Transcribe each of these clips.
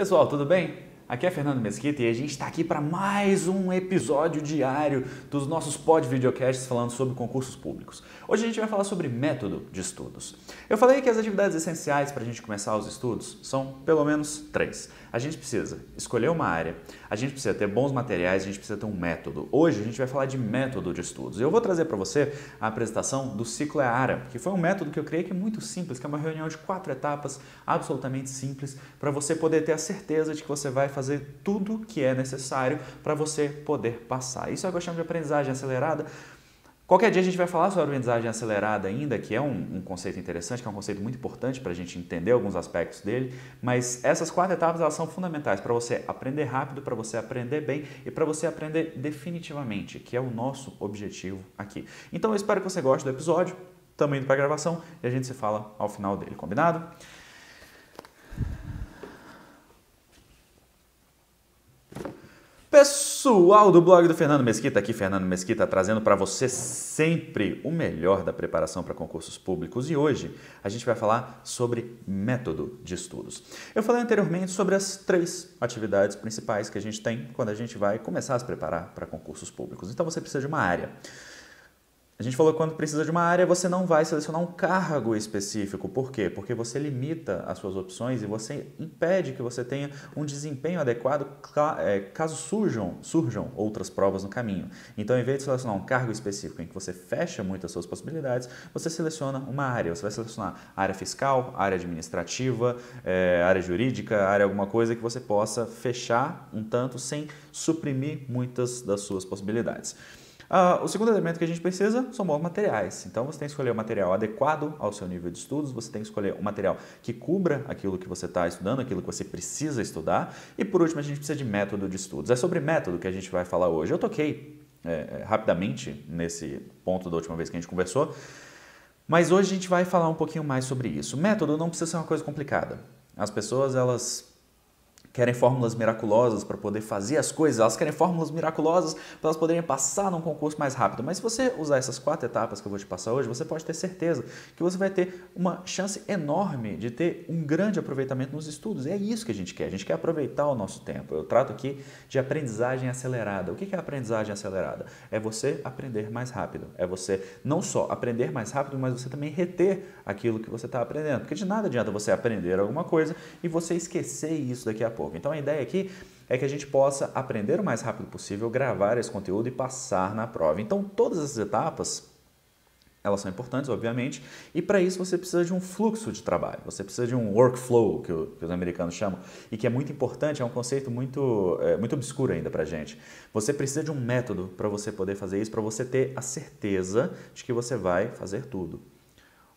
Pessoal, tudo bem? Aqui é Fernando Mesquita e a gente está aqui para mais um episódio diário dos nossos videocasts falando sobre concursos públicos. Hoje a gente vai falar sobre método de estudos. Eu falei que as atividades essenciais para a gente começar os estudos são pelo menos 3. A gente precisa escolher uma área, a gente precisa ter bons materiais, a gente precisa ter um método. Hoje a gente vai falar de método de estudos. Eu vou trazer para você a apresentação do Ciclo EARA, que foi um método que eu criei que é muito simples, que é uma reunião de 4 etapas, absolutamente simples, para você poder ter a certeza de que você vai fazer tudo que é necessário para você poder passar. Isso é o que eu chamo de aprendizagem acelerada. Qualquer dia a gente vai falar sobre aprendizagem acelerada ainda, que é um conceito interessante, que é um conceito muito importante para a gente entender alguns aspectos dele, mas essas 4 etapas elas são fundamentais para você aprender rápido, para você aprender bem e para você aprender definitivamente, que é o nosso objetivo aqui. Então eu espero que você goste do episódio, estamos indo para a gravação e a gente se fala ao final dele, combinado? Pessoal do blog do Fernando Mesquita, aqui Fernando Mesquita trazendo para você sempre o melhor da preparação para concursos públicos e hoje a gente vai falar sobre método de estudos. Eu falei anteriormente sobre as 3 atividades principais que a gente tem quando a gente vai começar a se preparar para concursos públicos. Então você precisa de uma área. A gente falou que quando precisa de uma área, você não vai selecionar um cargo específico. Por quê? Porque você limita as suas opções e você impede que você tenha um desempenho adequado caso surjam outras provas no caminho. Então, ao invés de selecionar um cargo específico em que você fecha muito as suas possibilidades, você seleciona uma área. Você vai selecionar área fiscal, área administrativa, área jurídica, área alguma coisa que você possa fechar um tanto sem suprimir muitas das suas possibilidades. O segundo elemento que a gente precisa são bons materiais. Então, você tem que escolher o material adequado ao seu nível de estudos, você tem que escolher um material que cubra aquilo que você está estudando, aquilo que você precisa estudar. E, por último, a gente precisa de método de estudos. É sobre método que a gente vai falar hoje. Eu toquei rapidamente nesse ponto da última vez que a gente conversou, mas hoje a gente vai falar um pouquinho mais sobre isso. Método não precisa ser uma coisa complicada. As pessoas, elas querem fórmulas miraculosas para poder fazer as coisas, elas querem fórmulas miraculosas para elas poderem passar num concurso mais rápido. Mas se você usar essas 4 etapas que eu vou te passar hoje, você pode ter certeza que você vai ter uma chance enorme de ter um grande aproveitamento nos estudos. E é isso que a gente quer aproveitar o nosso tempo. Eu trato aqui de aprendizagem acelerada. O que é aprendizagem acelerada? É você aprender mais rápido. É você não só aprender mais rápido, mas você também reter aquilo que você está aprendendo. Porque de nada adianta você aprender alguma coisa e você esquecer isso daqui a pouco. Então a ideia aqui é que a gente possa aprender o mais rápido possível, gravar esse conteúdo e passar na prova. Então todas essas etapas, elas são importantes, obviamente, e para isso você precisa de um fluxo de trabalho, você precisa de um workflow, que os americanos chamam, e que é muito importante, é um conceito muito obscuro ainda para a gente. Você precisa de um método para você poder fazer isso, para você ter a certeza de que você vai fazer tudo.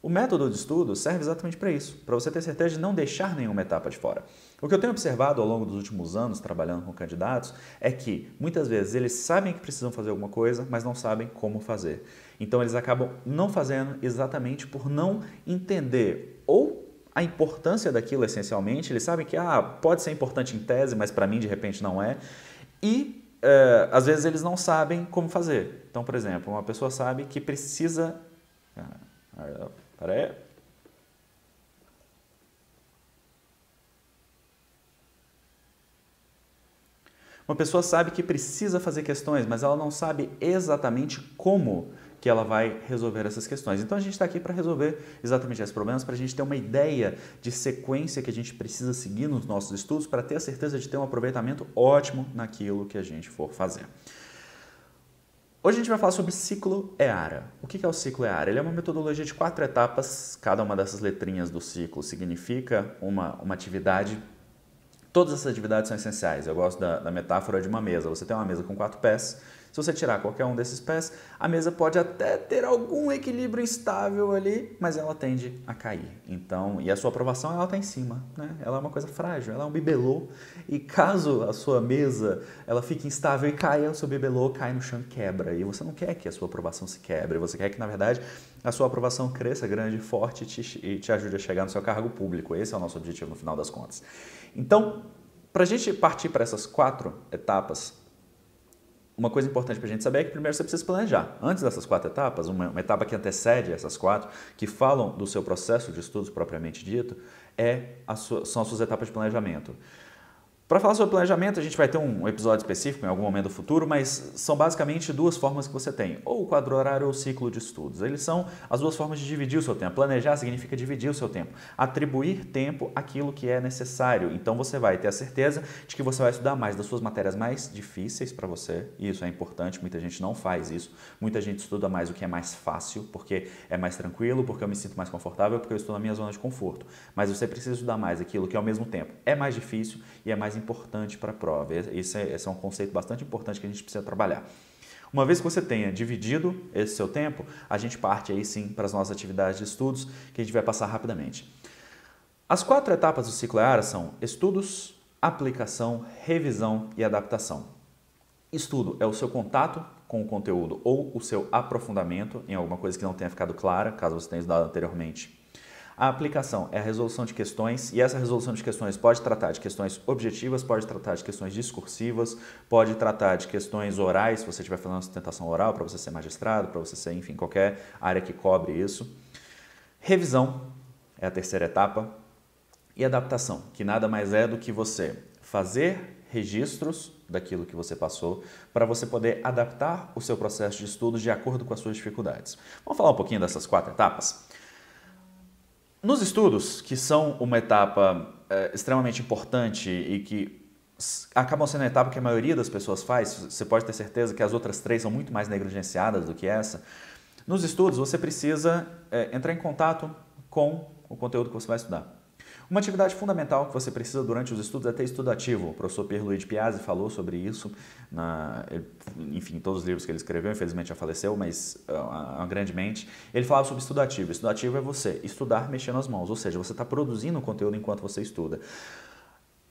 O método de estudo serve exatamente para isso, para você ter certeza de não deixar nenhuma etapa de fora. O que eu tenho observado ao longo dos últimos anos, trabalhando com candidatos, é que muitas vezes eles sabem que precisam fazer alguma coisa, mas não sabem como fazer. Então eles acabam não fazendo exatamente por não entender ou a importância daquilo essencialmente. Eles sabem que pode ser importante em tese, mas para mim de repente não é. E às vezes eles não sabem como fazer. Então, por exemplo, uma pessoa sabe que precisa... Uma pessoa sabe que precisa fazer questões, mas ela não sabe exatamente como que ela vai resolver essas questões. Então a gente está aqui para resolver exatamente esses problemas, para a gente ter uma ideia de sequência que a gente precisa seguir nos nossos estudos para ter a certeza de ter um aproveitamento ótimo naquilo que a gente for fazer. Hoje a gente vai falar sobre ciclo EARA. O que é o ciclo EARA? Ele é uma metodologia de 4 etapas, cada uma dessas letrinhas do ciclo significa uma atividade. Todas essas atividades são essenciais. Eu gosto da metáfora de uma mesa. Você tem uma mesa com 4 pés. Se você tirar qualquer um desses pés, a mesa pode até ter algum equilíbrio instável ali, mas ela tende a cair. Então, e a sua aprovação ela está em cima, né? Ela é uma coisa frágil, ela é um bibelô. E caso a sua mesa ela fique instável e caia, o seu bibelô cai no chão e quebra. E você não quer que a sua aprovação se quebre. Você quer que, na verdade, a sua aprovação cresça grande, forte e te ajude a chegar no seu cargo público. Esse é o nosso objetivo no final das contas. Então, para a gente partir para essas 4 etapas, uma coisa importante para a gente saber é que primeiro você precisa se planejar. Antes dessas 4 etapas, uma etapa que antecede essas 4, que falam do seu processo de estudos propriamente dito, são as suas etapas de planejamento. Para falar sobre planejamento, a gente vai ter um episódio específico em algum momento do futuro, mas são basicamente duas formas que você tem, ou o quadro horário ou o ciclo de estudos. Eles são as duas formas de dividir o seu tempo. Planejar significa dividir o seu tempo, atribuir tempo àquilo que é necessário. Então você vai ter a certeza de que você vai estudar mais das suas matérias mais difíceis para você, e isso é importante, muita gente não faz isso. Muita gente estuda mais o que é mais fácil, porque é mais tranquilo, porque eu me sinto mais confortável, porque eu estou na minha zona de conforto. Mas você precisa estudar mais aquilo que ao mesmo tempo é mais difícil e é mais importante para a prova. Esse é um conceito bastante importante que a gente precisa trabalhar. Uma vez que você tenha dividido esse seu tempo, a gente parte aí sim para as nossas atividades de estudos, que a gente vai passar rapidamente. As 4 etapas do ciclo EARA são estudos, aplicação, revisão e adaptação. Estudo é o seu contato com o conteúdo ou o seu aprofundamento em alguma coisa que não tenha ficado clara, caso você tenha estudado anteriormente. A aplicação é a resolução de questões, e essa resolução de questões pode tratar de questões objetivas, pode tratar de questões discursivas, pode tratar de questões orais, se você estiver fazendo sustentação oral, para você ser magistrado, para você ser, enfim, qualquer área que cobre isso. Revisão é a 3ª etapa. E adaptação, que nada mais é do que você fazer registros daquilo que você passou para você poder adaptar o seu processo de estudo de acordo com as suas dificuldades. Vamos falar um pouquinho dessas 4 etapas? Nos estudos, que são uma etapa extremamente importante e que acabam sendo a etapa que a maioria das pessoas faz, você pode ter certeza que as outras 3 são muito mais negligenciadas do que essa. Nos estudos, você precisa entrar em contato com o conteúdo que você vai estudar. Uma atividade fundamental que você precisa durante os estudos é ter estudo ativo. O professor Pierluigi Piazzi falou sobre isso, enfim, em todos os livros que ele escreveu, infelizmente já faleceu, mas grandemente. Ele falava sobre estudo ativo. Estudo ativo é você estudar mexendo as mãos, ou seja, você está produzindo conteúdo enquanto você estuda.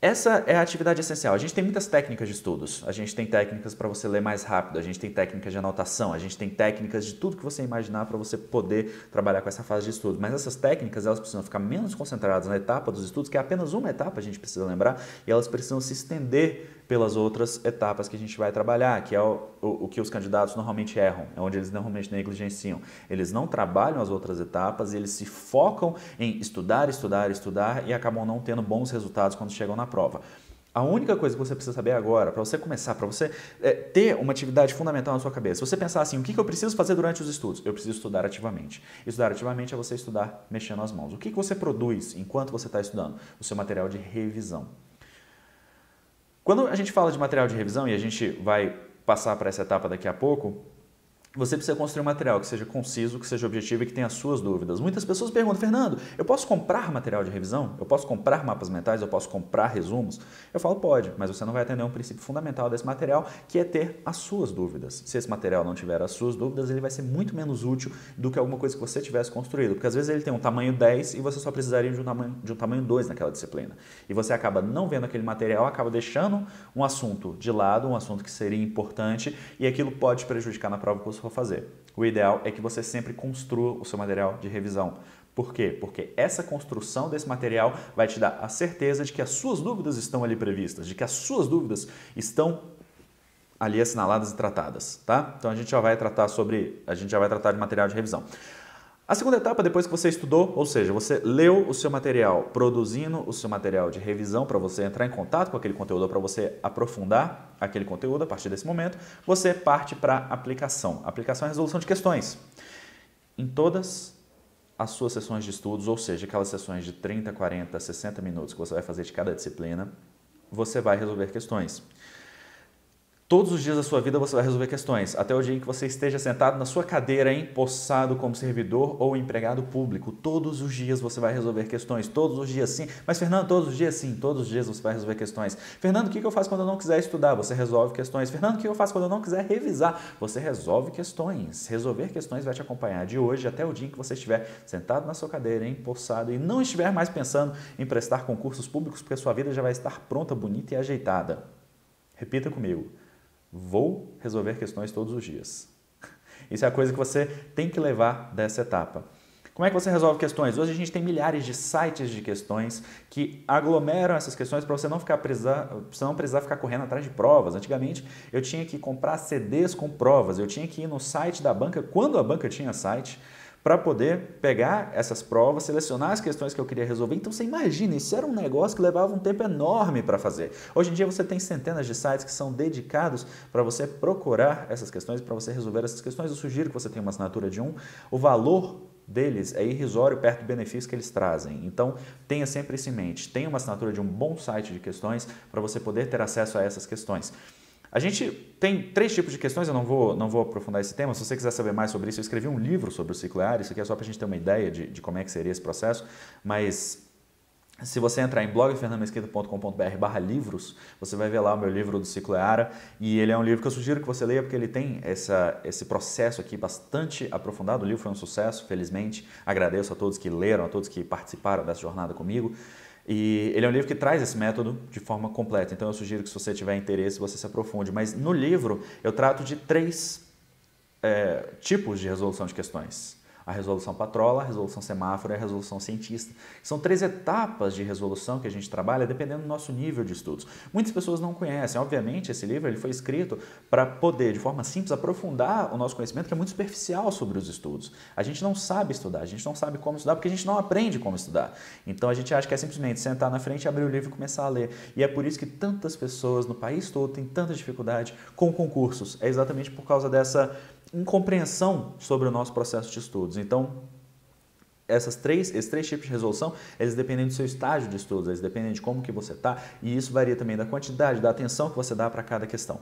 Essa é a atividade essencial. A gente tem muitas técnicas de estudos. A gente tem técnicas para você ler mais rápido, a gente tem técnicas de anotação, a gente tem técnicas de tudo que você imaginar para você poder trabalhar com essa fase de estudo. Mas essas técnicas, elas precisam ficar menos concentradas na etapa dos estudos, que é apenas uma etapa, a gente precisa lembrar, e elas precisam se estender pelas outras etapas que a gente vai trabalhar, que é o que os candidatos normalmente erram, é onde eles normalmente negligenciam. Eles não trabalham as outras etapas e eles se focam em estudar, estudar, estudar e acabam não tendo bons resultados quando chegam na prova. A única coisa que você precisa saber agora, para você começar, para você ter uma atividade fundamental na sua cabeça, se você pensar assim, o que eu preciso fazer durante os estudos? Eu preciso estudar ativamente. Estudar ativamente é você estudar mexendo as mãos. O que você produz enquanto você está estudando? O seu material de revisão. Quando a gente fala de material de revisão, e a gente vai passar para essa etapa daqui a pouco, você precisa construir um material que seja conciso, que seja objetivo e que tenha as suas dúvidas. Muitas pessoas perguntam, Fernando, eu posso comprar material de revisão? Eu posso comprar mapas mentais? Eu posso comprar resumos? Eu falo, pode, mas você não vai atender um princípio fundamental desse material, que é ter as suas dúvidas. Se esse material não tiver as suas dúvidas, ele vai ser muito menos útil do que alguma coisa que você tivesse construído. Porque às vezes ele tem um tamanho 10 e você só precisaria de um tamanho 2 naquela disciplina. E você acaba não vendo aquele material, acaba deixando um assunto de lado, um assunto que seria importante, e aquilo pode prejudicar na prova que você for fazer. O ideal é que você sempre construa o seu material de revisão. Por quê? Porque essa construção desse material vai te dar a certeza de que as suas dúvidas estão ali previstas, de que as suas dúvidas estão ali assinaladas e tratadas, tá? Então a gente já vai tratar de material de revisão. A segunda etapa, depois que você estudou, ou seja, você leu o seu material, produzindo o seu material de revisão para você entrar em contato com aquele conteúdo, para você aprofundar aquele conteúdo a partir desse momento, você parte para a aplicação. A aplicação é a resolução de questões. Em todas as suas sessões de estudos, ou seja, aquelas sessões de 30, 40, 60 minutos que você vai fazer de cada disciplina, você vai resolver questões. Todos os dias da sua vida você vai resolver questões, até o dia em que você esteja sentado na sua cadeira, empossado como servidor ou empregado público. Todos os dias você vai resolver questões, todos os dias sim. Mas Fernando, todos os dias sim, todos os dias você vai resolver questões. Fernando, o que eu faço quando eu não quiser estudar? Você resolve questões. Fernando, o que eu faço quando eu não quiser revisar? Você resolve questões. Resolver questões vai te acompanhar de hoje até o dia em que você estiver sentado na sua cadeira, empossado e não estiver mais pensando em prestar concursos públicos, porque a sua vida já vai estar pronta, bonita e ajeitada. Repita comigo. Vou resolver questões todos os dias. Isso é a coisa que você tem que levar dessa etapa. Como é que você resolve questões? Hoje a gente tem milhares de sites de questões que aglomeram essas questões para você não precisar ficar correndo atrás de provas. Antigamente eu tinha que comprar CDs com provas, eu tinha que ir no site da banca, quando a banca tinha site, para poder pegar essas provas, selecionar as questões que eu queria resolver. Então você imagina, isso era um negócio que levava um tempo enorme para fazer. Hoje em dia você tem centenas de sites que são dedicados para você procurar essas questões, para você resolver essas questões. Eu sugiro que você tenha uma assinatura de um. O valor deles é irrisório perto do benefício que eles trazem. Então, tenha sempre isso em mente. Tenha uma assinatura de um bom site de questões para você poder ter acesso a essas questões. A gente tem 3 tipos de questões, eu não vou aprofundar esse tema. Se você quiser saber mais sobre isso, eu escrevi um livro sobre o ciclo EAR. Isso aqui é só para a gente ter uma ideia de como é que seria esse processo. Mas se você entrar em blogfernandomesquita.com.br/livros, você vai ver lá o meu livro do ciclo EAR. E ele é um livro que eu sugiro que você leia porque ele tem esse processo aqui bastante aprofundado. O livro foi um sucesso, felizmente. Agradeço a todos que leram, a todos que participaram dessa jornada comigo. E ele é um livro que traz esse método de forma completa, então eu sugiro que se você tiver interesse, você se aprofunde. Mas no livro eu trato de 3 tipos de resolução de questões. A resolução patrola, a resolução semáforo e a resolução cientista. São 3 etapas de resolução que a gente trabalha dependendo do nosso nível de estudos. Muitas pessoas não conhecem. Obviamente, esse livro ele foi escrito para poder, de forma simples, aprofundar o nosso conhecimento, que é muito superficial sobre os estudos. A gente não sabe estudar, a gente não sabe como estudar, porque a gente não aprende como estudar. Então, a gente acha que é simplesmente sentar na frente, abrir o livro e começar a ler. E é por isso que tantas pessoas no país todo têm tanta dificuldade com concursos. É exatamente por causa dessa incompreensão sobre o nosso processo de estudos. Então, esses 3 tipos de resolução, eles dependem do seu estágio de estudos, eles dependem de como que você está, e isso varia também da quantidade, da atenção que você dá para cada questão.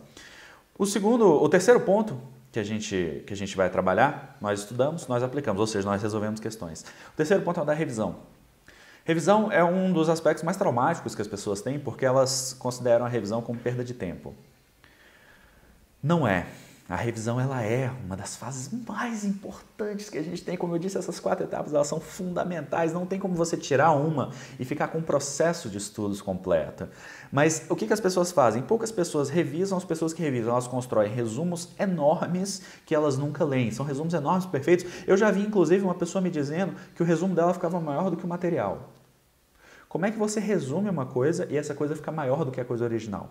O terceiro ponto que a gente vai trabalhar, nós estudamos, nós aplicamos, ou seja, nós resolvemos questões. O terceiro ponto é o da revisão. Revisão é um dos aspectos mais traumáticos que as pessoas têm, porque elas consideram a revisão como perda de tempo. Não é. A revisão ela é uma das fases mais importantes que a gente tem. Como eu disse, essas 4 etapas elas são fundamentais. Não tem como você tirar uma e ficar com um processo de estudos completo. Mas o que as pessoas fazem? Poucas pessoas revisam. As pessoas que revisam, elas constroem resumos enormes que elas nunca leem. São resumos enormes, perfeitos. Eu já vi, inclusive, uma pessoa me dizendo que o resumo dela ficava maior do que o material. Como é que você resume uma coisa e essa coisa fica maior do que a coisa original?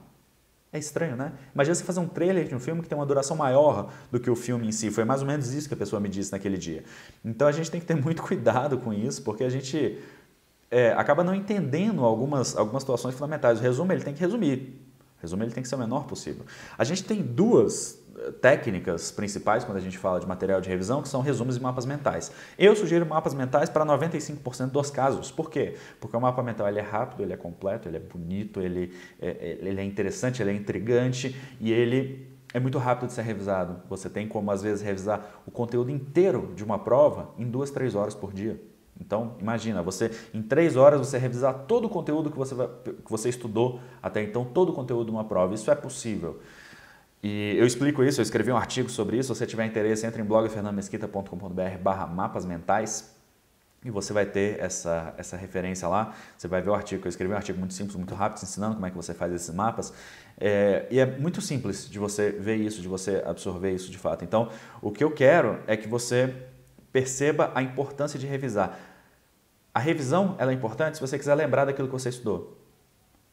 É estranho, né? Imagina você fazer um trailer de um filme que tem uma duração maior do que o filme em si. Foi mais ou menos isso que a pessoa me disse naquele dia. Então a gente tem que ter muito cuidado com isso, porque a gente acaba não entendendo algumas situações fundamentais. O resumo ele tem que resumir. O resumo ele tem que ser o menor possível. A gente tem 2 técnicas principais quando a gente fala de material de revisão, que são resumos e mapas mentais. Eu sugiro mapas mentais para 95% dos casos. Por quê? Porque o mapa mental ele é rápido, ele é completo, ele é bonito, ele é interessante, ele é intrigante e ele é muito rápido de ser revisado. Você tem como, às vezes, revisar o conteúdo inteiro de uma prova em 2, 3 horas por dia. Então, imagina, em 3 horas você revisar todo o conteúdo que você estudou até então, todo o conteúdo de uma prova. Isso é possível. E eu explico isso, eu escrevi um artigo sobre isso. Se você tiver interesse, entre em blogfernandomesquita.com.br/mapas mentais e você vai ter essa referência lá. Você vai ver o artigo, eu escrevi um artigo muito simples, muito rápido, ensinando como é que você faz esses mapas. E é muito simples de você ver isso, de você absorver isso de fato. Então, o que eu quero é que você perceba a importância de revisar. A revisão ela é importante se você quiser lembrar daquilo que você estudou.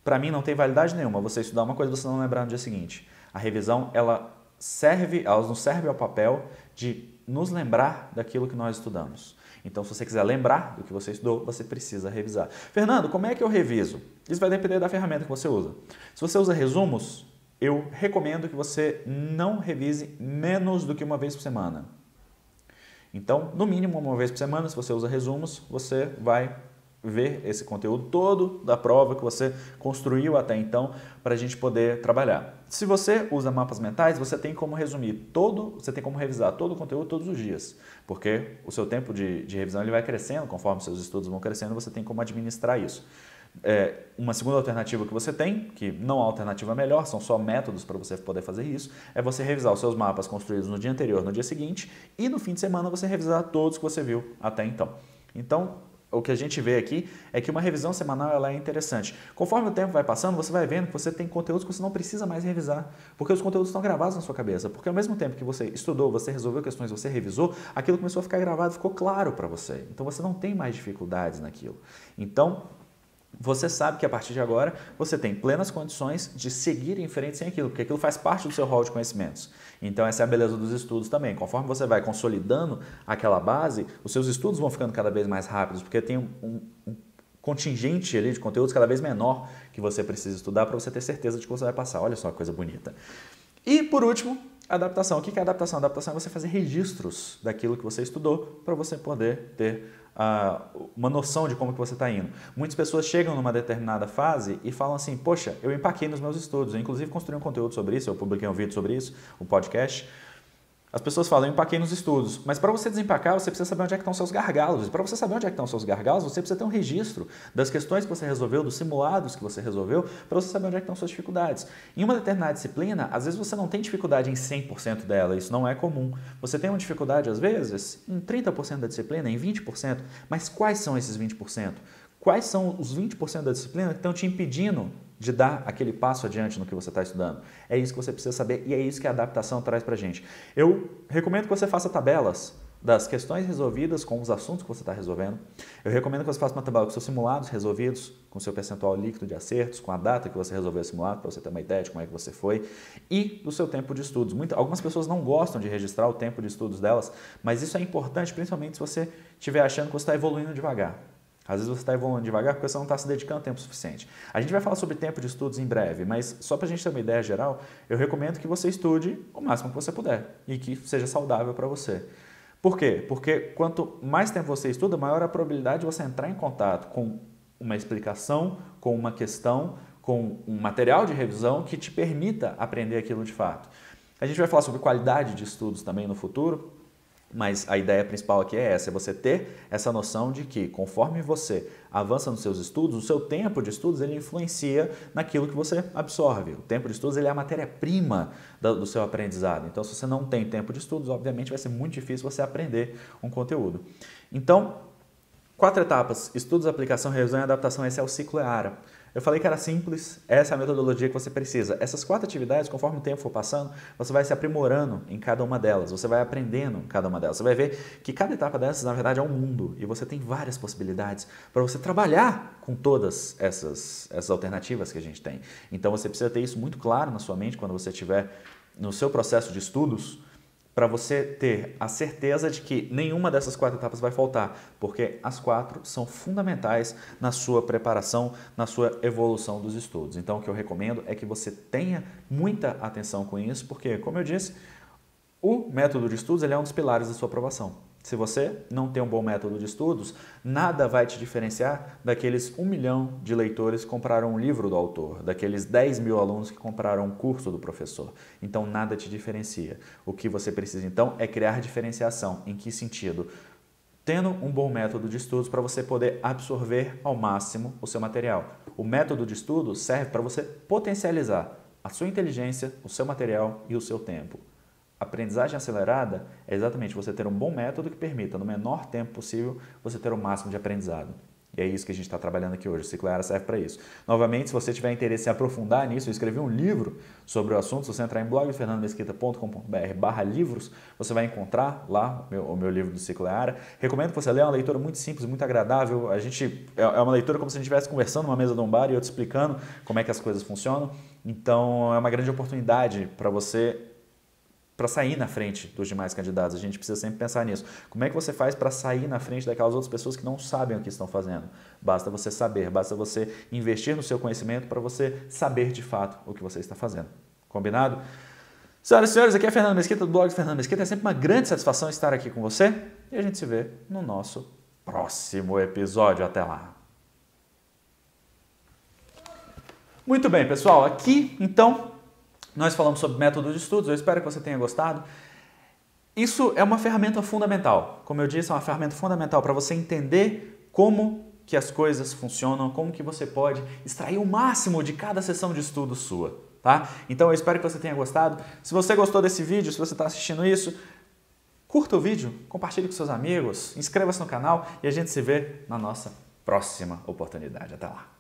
Para mim não tem validade nenhuma você estudar uma coisa e você não lembrar no dia seguinte. A revisão ela nos serve ao papel de nos lembrar daquilo que nós estudamos. Então, se você quiser lembrar do que você estudou, você precisa revisar. Fernando, como é que eu reviso? Isso vai depender da ferramenta que você usa. Se você usa resumos, eu recomendo que você não revise menos do que uma vez por semana. Então, no mínimo uma vez por semana, se você usa resumos, você vai ver esse conteúdo todo da prova que você construiu até então para a gente poder trabalhar. Se você usa mapas mentais, você tem como você tem como revisar todo o conteúdo todos os dias, porque o seu tempo de revisão ele vai crescendo, conforme seus estudos vão crescendo, você tem como administrar isso. Uma segunda alternativa que você tem, que não há alternativa melhor, são só métodos para você poder fazer isso, é você revisar os seus mapas construídos no dia anterior, no dia seguinte, e no fim de semana você revisar todos que você viu até então. Então, o que a gente vê aqui é que uma revisão semanal ela é interessante. Conforme o tempo vai passando, você vai vendo que você tem conteúdos que você não precisa mais revisar, porque os conteúdos estão gravados na sua cabeça, porque ao mesmo tempo que você estudou, você resolveu questões, você revisou, aquilo começou a ficar gravado, ficou claro para você. Então, você não tem mais dificuldades naquilo. Então, você sabe que a partir de agora você tem plenas condições de seguir em frente sem aquilo, porque aquilo faz parte do seu rol de conhecimentos. Então essa é a beleza dos estudos também. Conforme você vai consolidando aquela base, os seus estudos vão ficando cada vez mais rápidos, porque tem um contingente ali de conteúdos cada vez menor que você precisa estudar para você ter certeza de que você vai passar. Olha só que coisa bonita. E por último, adaptação. O que é adaptação? Adaptação é você fazer registros daquilo que você estudou para você poder ter uma noção de como que você está indo. Muitas pessoas chegam numa determinada fase e falam assim, poxa, eu empaquei nos meus estudos, eu inclusive construí um conteúdo sobre isso, eu publiquei um vídeo sobre isso, um podcast. As pessoas falam, eu empaquei nos estudos, mas para você desempacar, você precisa saber onde é que estão seus gargalos. E para você saber onde é que estão seus gargalos, você precisa ter um registro das questões que você resolveu, dos simulados que você resolveu, para você saber onde é que estão suas dificuldades. Em uma determinada disciplina, às vezes você não tem dificuldade em 100% dela, isso não é comum. Você tem uma dificuldade, às vezes, em 30% da disciplina, em 20%, mas quais são esses 20%? Quais são os 20% da disciplina que estão te impedindo de dar aquele passo adiante no que você está estudando? É isso que você precisa saber e é isso que a adaptação traz para a gente. Eu recomendo que você faça tabelas das questões resolvidas com os assuntos que você está resolvendo. Eu recomendo que você faça uma tabela com seus simulados resolvidos, com seu percentual líquido de acertos, com a data que você resolveu o simulado, para você ter uma ideia de como é que você foi, e do seu tempo de estudos. Algumas pessoas não gostam de registrar o tempo de estudos delas, mas isso é importante, principalmente se você estiver achando que você está evoluindo devagar. Às vezes você está evoluindo devagar porque você não está se dedicando tempo suficiente. A gente vai falar sobre tempo de estudos em breve, mas só para a gente ter uma ideia geral, eu recomendo que você estude o máximo que você puder e que seja saudável para você. Por quê? Porque quanto mais tempo você estuda, maior a probabilidade de você entrar em contato com uma explicação, com uma questão, com um material de revisão que te permita aprender aquilo de fato. A gente vai falar sobre qualidade de estudos também no futuro. Mas a ideia principal aqui é essa, é você ter essa noção de que conforme você avança nos seus estudos, o seu tempo de estudos ele influencia naquilo que você absorve. O tempo de estudos ele é a matéria-prima do seu aprendizado. Então, se você não tem tempo de estudos, obviamente vai ser muito difícil você aprender um conteúdo. Então, 4 etapas, estudos, aplicação, revisão e adaptação, esse é o ciclo EARA. Eu falei que era simples, essa é a metodologia que você precisa. Essas 4 atividades, conforme o tempo for passando, você vai se aprimorando em cada uma delas, você vai aprendendo em cada uma delas. Você vai ver que cada etapa dessas, na verdade, é um mundo e você tem várias possibilidades para você trabalhar com todas essas alternativas que a gente tem. Então, você precisa ter isso muito claro na sua mente quando você estiver no seu processo de estudos, para você ter a certeza de que nenhuma dessas 4 etapas vai faltar, porque as 4 são fundamentais na sua preparação, na sua evolução dos estudos. Então, o que eu recomendo é que você tenha muita atenção com isso, porque, como eu disse, o método de estudos ele é um dos pilares da sua aprovação. Se você não tem um bom método de estudos, nada vai te diferenciar daqueles 1 milhão de leitores que compraram um livro do autor, daqueles 10 mil alunos que compraram um curso do professor. Então, nada te diferencia. O que você precisa, então, é criar diferenciação. Em que sentido? Tendo um bom método de estudos para você poder absorver ao máximo o seu material. O método de estudo serve para você potencializar a sua inteligência, o seu material e o seu tempo. Aprendizagem acelerada é exatamente você ter um bom método que permita, no menor tempo possível, você ter o máximo de aprendizado. E é isso que a gente está trabalhando aqui hoje. O Ciclo EARA serve para isso. Novamente, se você tiver interesse em aprofundar nisso, eu escrevi um livro sobre o assunto. Se você entrar em blogfernandomesquita.com.br/livros, você vai encontrar lá o meu livro do Ciclo EARA. Recomendo que você leia, é uma leitura muito simples, muito agradável. É uma leitura como se a gente estivesse conversando numa mesa de um bar e eu te explicando como é que as coisas funcionam. Então, é uma grande oportunidade para você para sair na frente dos demais candidatos. A gente precisa sempre pensar nisso. Como é que você faz para sair na frente daquelas outras pessoas que não sabem o que estão fazendo? Basta você saber, basta você investir no seu conhecimento para você saber de fato o que você está fazendo. Combinado? Senhoras e senhores, aqui é Fernando Mesquita do blog Fernando Mesquita. É sempre uma grande satisfação estar aqui com você e a gente se vê no nosso próximo episódio. Até lá! Muito bem, pessoal. Aqui, então, nós falamos sobre método de estudos, eu espero que você tenha gostado. Isso é uma ferramenta fundamental. Como eu disse, é uma ferramenta fundamental para você entender como que as coisas funcionam, como que você pode extrair o máximo de cada sessão de estudo sua. Tá? Então eu espero que você tenha gostado. Se você gostou desse vídeo, se você está assistindo isso, curta o vídeo, compartilhe com seus amigos, inscreva-se no canal e a gente se vê na nossa próxima oportunidade. Até lá!